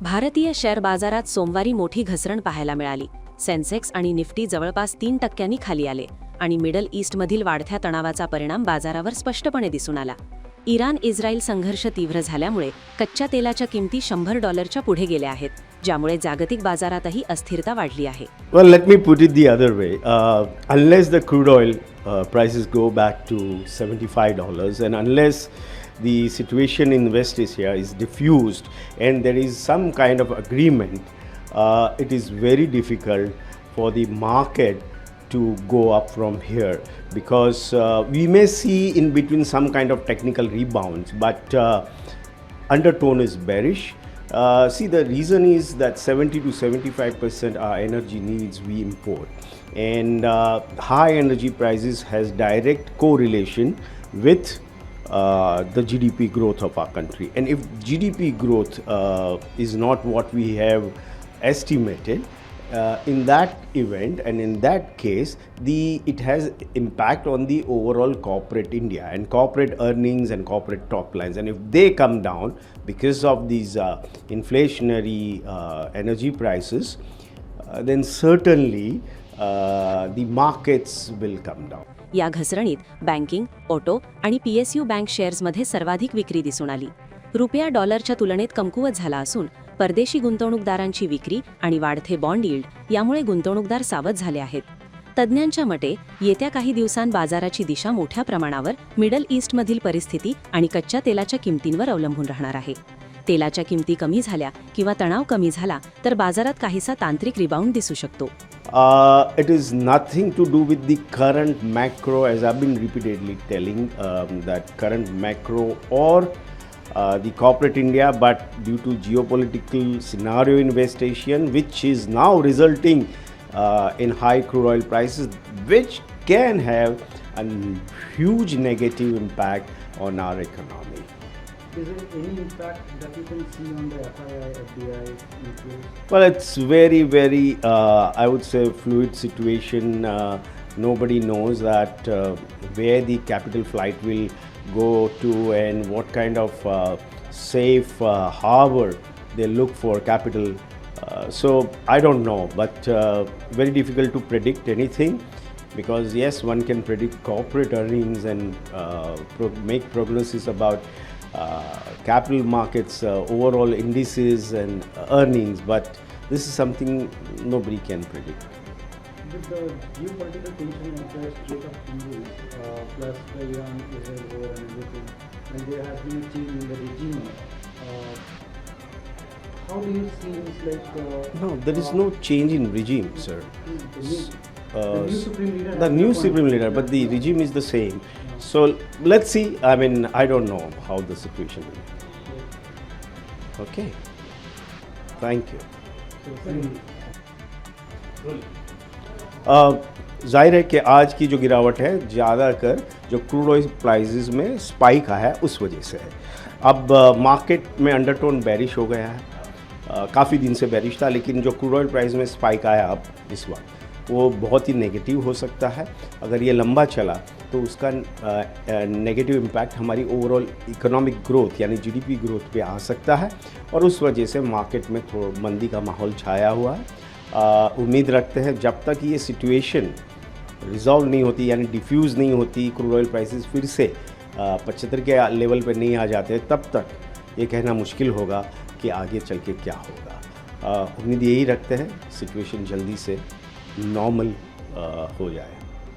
भारतीय शेअर बाजारात सोमवारी मोठी घसरण पाहायला मिळाली. सेन्सेक्स आणि निफ्टी जवळपास 3% खाली आले आणि मिडल ईस्टमधील वाढत्या तणावाचा परिणाम बाजारावर स्पष्टपणे दिसून आला. इराण-इस्रायल संघर्ष तीव्र झाल्यामुळे कच्च्या तेलाच्या किमती $100 पुढे गेल्या आहेत, ज्यामुळे जागतिक बाजारातही अस्थिरता वाढली आहे. Well, let me put it the other way. Unless the crude oil prices go back to $75 and unless the situation in West Asia is diffused and there is some kind of agreement, it is very difficult for the market to go up from here, because we may see in between some kind of technical rebounds, but undertone is bearish. See, the reason is that 70 to 75% our energy needs we import, and high energy prices has direct correlation with the GDP growth of our country. And if GDP growth is not what we have estimated, in that event and in that case, it has impact on the overall corporate India and corporate earnings and corporate top lines. And if they come down because of these inflationary energy prices, then certainly the markets will come down. या घसरणीत banking, auto आणि PSU bank शेअर्समध्ये सर्वाधिक विक्री दिसून आली. रुपया डॉलरच्या तुलनेत कमकुवत झाला असून परदेशी गुंतवणूकदारांची विक्री आणि वाढते बॉन्ड यील्ड यामुळे गुंतवणूकदार सावध झाले आहेत. तज्ज्ञांच्या मते येत्या काही दिवसांत बाजाराची दिशा मोठ्या प्रमाणावर मिडल ईस्टमधील परिस्थिती आणि कच्च्या तेलाच्या किमतींवर अवलंबून राहणार आहे. तेलाच्या किमती कमी झाल्या किंवा तणाव कमी झाला तर बाजारात काहीसा तांत्रिक रिबाउंड दिसू शकतो. It is nothing to do with the current macro, as I've been repeatedly telling, that current macro or the corporate India, but due to geopolitical scenario in West Asia, which is now resulting in high crude oil prices, which can have a huge negative impact on our economy. Is there any impact that you can see on the FII, FDI inflows? Well, it's very, very, I would say, fluid situation. Nobody knows that where the capital flight will go to and what kind of safe harbor they look for capital. So I don't know, but very difficult to predict anything, because yes, one can predict corporate earnings and make prognosis about capital markets, overall indices and earnings, but this is something nobody can predict. With the geopolitical tension and the Strait of Hormuz, plus the Iran-Israel war and everything, and there has been a change in the regime, how do you see this like? No, there is no change in regime, sir. The new supreme leader. The new supreme leader, but the regime is the same. So let's see. I mean, I don't know how the situation will be. Okay. Thank you. जाहिर है कि आज की जो गिरावट है ज़्यादातर जो क्रूड ऑयल प्राइसेस में स्पाइक आया है उस वजह से है. अब मार्केट में अंडरटोन बेरिश हो गया है. काफ़ी दिन से बेरिश था, लेकिन जो क्रूड ऑयल प्राइस में स्पाइक आया अब इस वक्त वो बहुत ही नेगेटिव हो सकता है. अगर ये लंबा चला तो उसका नेगेटिव इम्पैक्ट हमारी ओवरऑल इकोनॉमिक ग्रोथ यानी GDP ग्रोथ पे आ सकता है, और उस वजह से मार्केट में थोड़ा मंदी का माहौल छाया हुआ है. उम्मीद रखते हैं जब तक ये सिचुएशन रिजॉल्व नहीं होती यानी डिफ्यूज़ नहीं होती, क्रूड ऑयल प्राइसेस फिर से 75 के लेवल पे नहीं आ जाते, तब तक ये कहना मुश्किल होगा कि आगे चल के क्या होगा. उम्मीद यही रखते हैं सिचुएशन जल्दी से नॉर्मल हो जाए.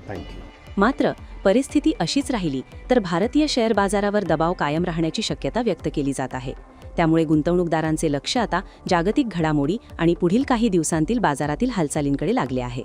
Thank you. मात्र परिस्थिती अशीच राहिली तर भारतीय शेअर बाजारावर दबाव कायम राहण्याची शक्यता व्यक्त केली जात आहे. त्यामुळे गुंतवणूकदारांचे लक्ष आता जागतिक घडामोडी आणि पुढील काही दिवसांतील बाजारातील हालचालींकडे लागले आहे.